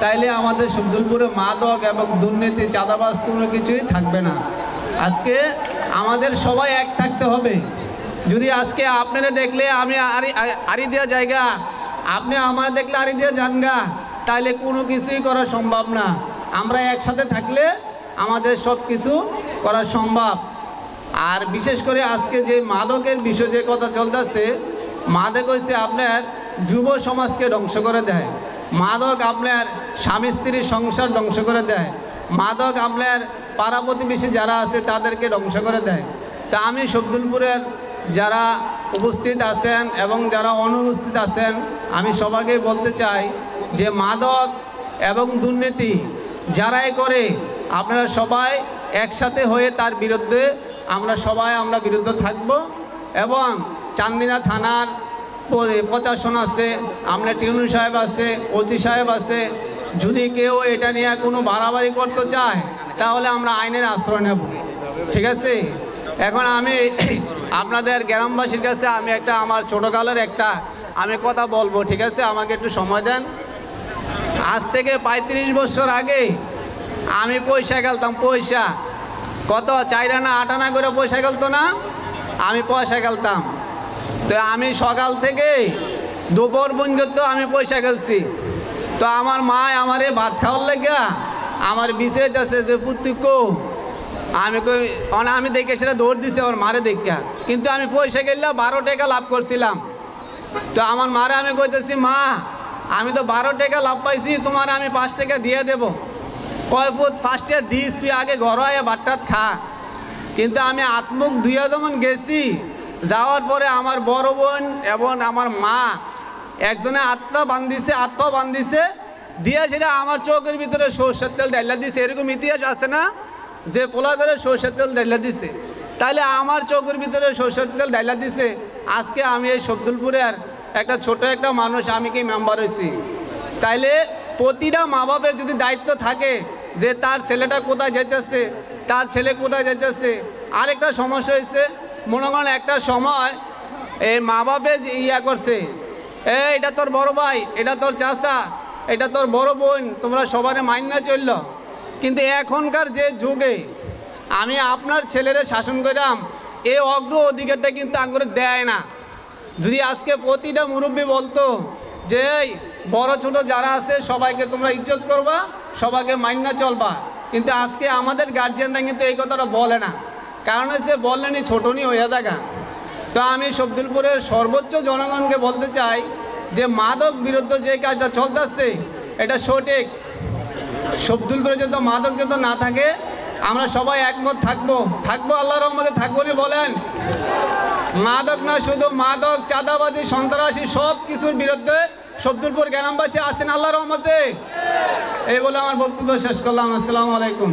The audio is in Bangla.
তাইলে আমাদের শব্দুলপুরে মাদক এবং দুর্নীতি চাঁদাবাজ কোনো কিছুই থাকবে না। আজকে আমাদের সবাই এক থাকতে হবে। যদি আজকে আপনারা দেখলে আমি আড়ি দেওয়া জায়গা, আপনি আমার দেখলে আড়ি দেওয়া জানগা, তাইলে কোনো কিছুই করা সম্ভব না। আমরা একসাথে থাকলে আমাদের সব কিছু করা সম্ভব। আর বিশেষ করে আজকে যে মাদকের বিষয় যে কথা চলতেছে, মাদক হচ্ছে আপনার যুব সমাজকে ধ্বংস করে দেয়। মাদক আপনার স্বামী স্ত্রীর সংসার ধ্বংস করে দেয়। মাদক আপনার পাড়া প্রতিবেশী যারা আছে তাদেরকে ধ্বংস করে দেয়। তা আমি শব্দুলপুরের যারা উপস্থিত আছেন এবং যারা অনুপস্থিত আছেন, আমি সবাইকে বলতে চাই যে মাদক এবং দুর্নীতি যারাই করে আপনারা সবাই একসাথে হয়ে তার বিরুদ্ধে আমরা বিরুদ্ধে থাকব। এবং চান্দিনা থানার প্রশাসন আছে, আপনার টিউনু সাহেব আছে, ওসি সাহেব আছে, যদি কেউ এটা নিয়ে কোনো বাড়াবাড়ি করতে চায় তাহলে আমরা আইনের আশ্রয় নেব, ঠিক আছে। এখন আমি আপনাদের গ্রামবাসীর কাছে আমি আমার ছোটোকালের আমি কথা বলবো, ঠিক আছে, আমাকে একটু সময় দেন। আজ থেকে 35 বছর আগে আমি পয়সা গেলতাম, পয়সা কত 4 আনা 8 আনা করে পয়সা গেলতো না, আমি পয়সা গেলতাম। তো আমি সকাল থেকে দুপুর পর্যন্ত আমি পয়সা গেলছি। তো আমার মা আমারে ভাত খাওয়ার লেগা আমার বিচে যাচ্ছে যে পুত্রিকো, আমি দেখে সেটা দৌড় দিছি আমার মারে দেখা, কিন্তু আমি পয়সা গেলে 12 টাকা লাভ করছিলাম। তো আমার মারে আমি কইতেছি, মা আমি তো 12 টাকা লাভ পাইছি, তোমার আমি 5 টাকা দিয়ে দেবো। কয় পুত 5 টাকা দিস, তুই আগে ঘর আয় ভাতটাত খা। কিন্তু আমি আত্মুখ ধুয়ে যেমন গেছি, যাওয়ার পরে আমার বড় বোন এবং আমার মা একজনে হাত পা বান্ধিছে দিয়ে সেটা আমার চোখের ভিতরে সরষের তেল ডাইলা দিছে। এরকম ইতিহাস আছে না যে পোলা করে সরষের তেল ডাইলা দিছে, তাইলে আমার চোখের ভিতরে সরষের তেল ডাইলা দিছে। আজকে আমি এই শব্দুলপুরের ছোট একটা মানুষ, আমি কি মেম্বার হয়েছি। তাইলে প্রতিটা মা বাপের যদি দায়িত্ব থাকে যে তার ছেলেটা কোথায় যেতেছে, তার ছেলে কোথায় যেতেছে। আরেকটা সমস্যা হয়েছে, মনে করেন একটা সময় এই মা বাপে করছে, এটা তোর বড় ভাই, এটা তোর চাচা, এটা তোর বড় বোন, তোমরা সবারে মাইনা চলল। কিন্তু এখনকার যে যুগে আমি আপনার ছেলেরে শাসন করলাম, এই অগ্র অধিকারটা কিন্তু আগ্রহ দেয় না। যদি আজকে প্রতিটা মুরব্বী বলতো যে এই বড় ছোট যারা আছে সবাইকে তোমরা ইজ্জত করবা, সবাইকে মাইনা চলবা, কিন্তু আজকে আমাদের গার্জিয়ানরা কিন্তু এই কথাটা বলে না। কারণ হচ্ছে বললেনি ছোটনি হইয়া থাকা। তো আমি শব্দুলপুরের সর্বোচ্চ জনগণকে বলতে চাই যে মাদক বিরুদ্ধে যে কাজটা চলতেছে এটা সঠিক। শব্দুলপুরে যত মাদক যত না থাকে আমরা সবাই একমত থাকবো আল্লাহর রহমতে থাকবো না বলেন। মাদক না, শুধু মাদক, চাঁদাবাজি, সন্ত্রাসী সব কিছুর বিরুদ্ধে শব্দুলপুর গ্রামবাসী আছেন আল্লাহর রহমতে। এই বলে আমার বক্তব্য শেষ করলাম। আসসালামু আলাইকুম।